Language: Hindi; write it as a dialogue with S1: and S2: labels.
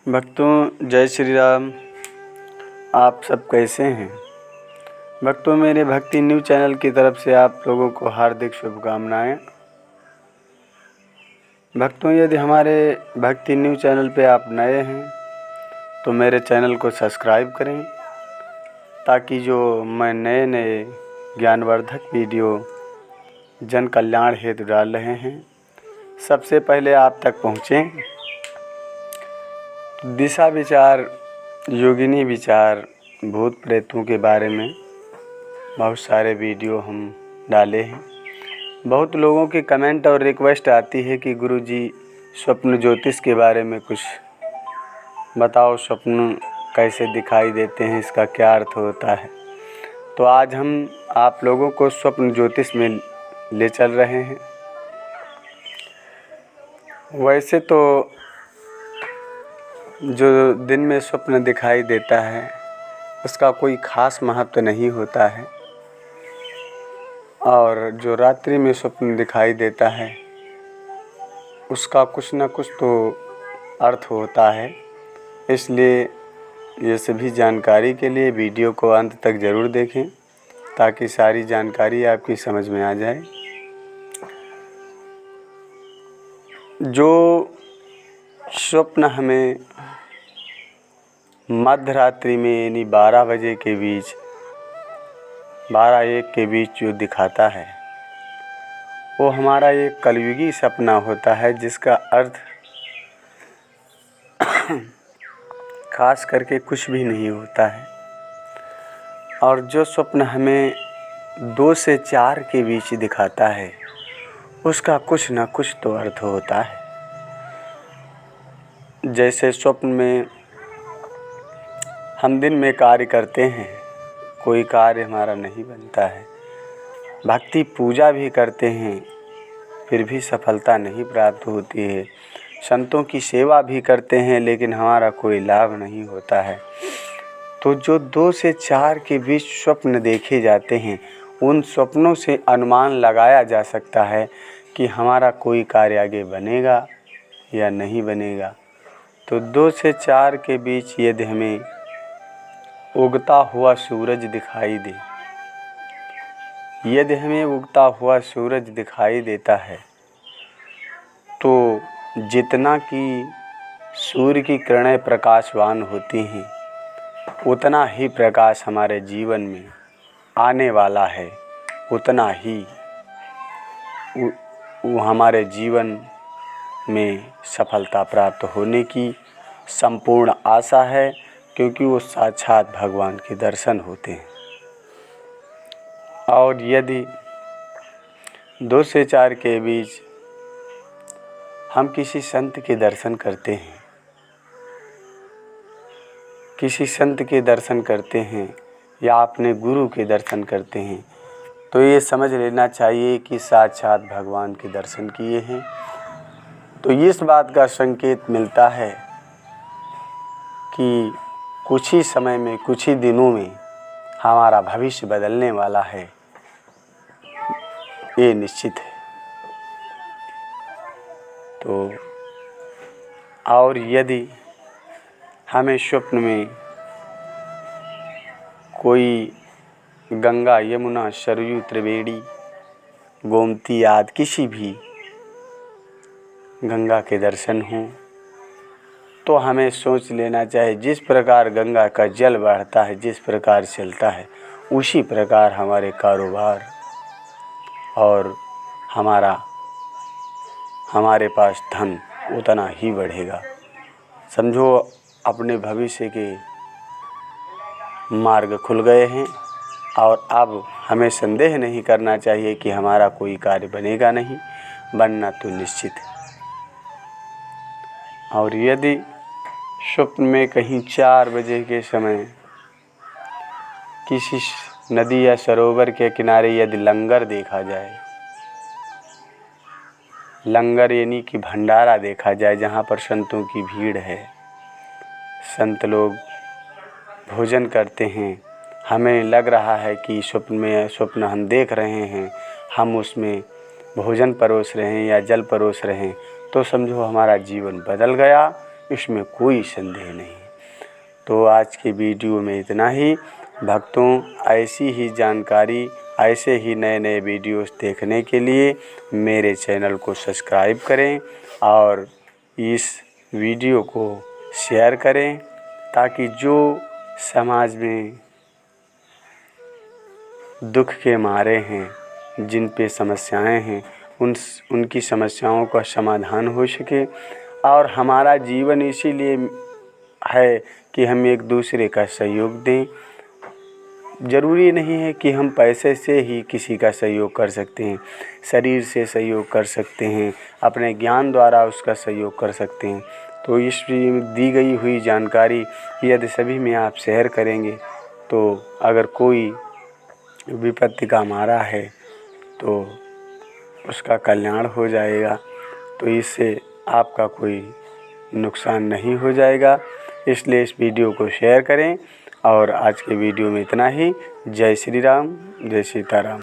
S1: भक्तों, जय श्री राम। आप सब कैसे हैं? भक्तों, मेरे भक्ति न्यूज़ चैनल की तरफ से आप लोगों को हार्दिक शुभकामनाएं। भक्तों, यदि हमारे भक्ति न्यूज़ चैनल पे आप नए हैं तो मेरे चैनल को सब्सक्राइब करें, ताकि जो मैं नए ज्ञानवर्धक वीडियो जन कल्याण हेतु डाल रहे हैं सबसे पहले आप तक पहुँचें। दिशा विचार, योगिनी विचार, भूत प्रेतों के बारे में बहुत सारे वीडियो हम डाले हैं। बहुत लोगों की कमेंट और रिक्वेस्ट आती है कि गुरुजी स्वप्न ज्योतिष के बारे में कुछ बताओ, स्वप्न कैसे दिखाई देते हैं, इसका क्या अर्थ होता है। तो आज हम आप लोगों को स्वप्न ज्योतिष में ले चल रहे हैं। वैसे तो जो दिन में स्वप्न दिखाई देता है उसका कोई ख़ास महत्व नहीं होता है, और जो रात्रि में स्वप्न दिखाई देता है उसका कुछ न कुछ तो अर्थ होता है। इसलिए ये सभी जानकारी के लिए वीडियो को अंत तक ज़रूर देखें, ताकि सारी जानकारी आपकी समझ में आ जाए। जो स्वप्न हमें मध्य रात्रि में यानी 12 बजे के बीच, 12-1 के बीच जो दिखाता है वो हमारा एक कलयुगी सपना होता है, जिसका अर्थ खास करके कुछ भी नहीं होता है। और जो स्वप्न हमें 2 से 4 के बीच दिखाता है उसका कुछ न कुछ तो अर्थ होता है। जैसे स्वप्न में हम दिन में कार्य करते हैं, कोई कार्य हमारा नहीं बनता है, भक्ति पूजा भी करते हैं फिर भी सफलता नहीं प्राप्त होती है, संतों की सेवा भी करते हैं लेकिन हमारा कोई लाभ नहीं होता है। तो जो 2 से 4 के बीच स्वप्न देखे जाते हैं, उन स्वप्नों से अनुमान लगाया जा सकता है कि हमारा कोई कार्य आगे बनेगा या नहीं बनेगा। तो 2 से 4 के बीच यदि हमें उगता हुआ सूरज दिखाई दे, यदि हमें उगता हुआ सूरज दिखाई देता है तो जितना कि सूर्य की किरणें प्रकाशवान होती हैं उतना ही प्रकाश हमारे जीवन में आने वाला है, उतना ही वो हमारे जीवन में सफलता प्राप्त होने की संपूर्ण आशा है, क्योंकि वो साक्षात भगवान के दर्शन होते हैं। और यदि 2 से 4 के बीच हम किसी संत के दर्शन करते हैं, किसी संत के दर्शन करते हैं या अपने गुरु के दर्शन करते हैं, तो ये समझ लेना चाहिए कि साक्षात भगवान के दर्शन किए हैं। तो इस बात का संकेत मिलता है कि कुछ ही समय में, कुछ ही दिनों में हमारा भविष्य बदलने वाला है, ये निश्चित है। तो और यदि हमें स्वप्न में कोई गंगा, यमुना, सरयू, त्रिवेणी, गोमती आदि किसी भी गंगा के दर्शन हों, तो हमें सोच लेना चाहिए जिस प्रकार गंगा का जल बढ़ता है, जिस प्रकार चलता है, उसी प्रकार हमारे कारोबार और हमारे पास धन उतना ही बढ़ेगा। समझो अपने भविष्य के मार्ग खुल गए हैं, और अब हमें संदेह नहीं करना चाहिए कि हमारा कोई कार्य बनेगा नहीं, बनना तो निश्चित है। और यदि स्वप्न में कहीं 4 बजे के समय किसी नदी या सरोवर के किनारे यदि लंगर देखा जाए, लंगर यानी कि भंडारा देखा जाए, जहाँ पर संतों की भीड़ है, संत लोग भोजन करते हैं, हमें लग रहा है कि स्वप्न हम देख रहे हैं, हम उसमें भोजन परोस रहे हैं या जल परोस रहे हैं, तो समझो हमारा जीवन बदल गया। इसमें कोई संदेह नहीं। तो आज के वीडियो में इतना ही। भक्तों, ऐसी ही जानकारी, ऐसे ही नए नए वीडियोस देखने के लिए मेरे चैनल को सब्सक्राइब करें और इस वीडियो को शेयर करें, ताकि जो समाज में दुख के मारे हैं, जिन पे समस्याएं हैं, उनकी समस्याओं का समाधान हो सके। और हमारा जीवन इसीलिए है कि हम एक दूसरे का सहयोग दें। ज़रूरी नहीं है कि हम पैसे से ही किसी का सहयोग कर सकते हैं, शरीर से सहयोग कर सकते हैं, अपने ज्ञान द्वारा उसका सहयोग कर सकते हैं। तो इस दी गई हुई जानकारी यदि सभी में आप शेयर करेंगे, तो अगर कोई विपत्ति का मारा है तो उसका कल्याण हो जाएगा। तो इससे आपका कोई नुकसान नहीं हो जाएगा। इसलिए इस वीडियो को शेयर करें। और आज के वीडियो में इतना ही। जय श्री राम, जय सीताराम।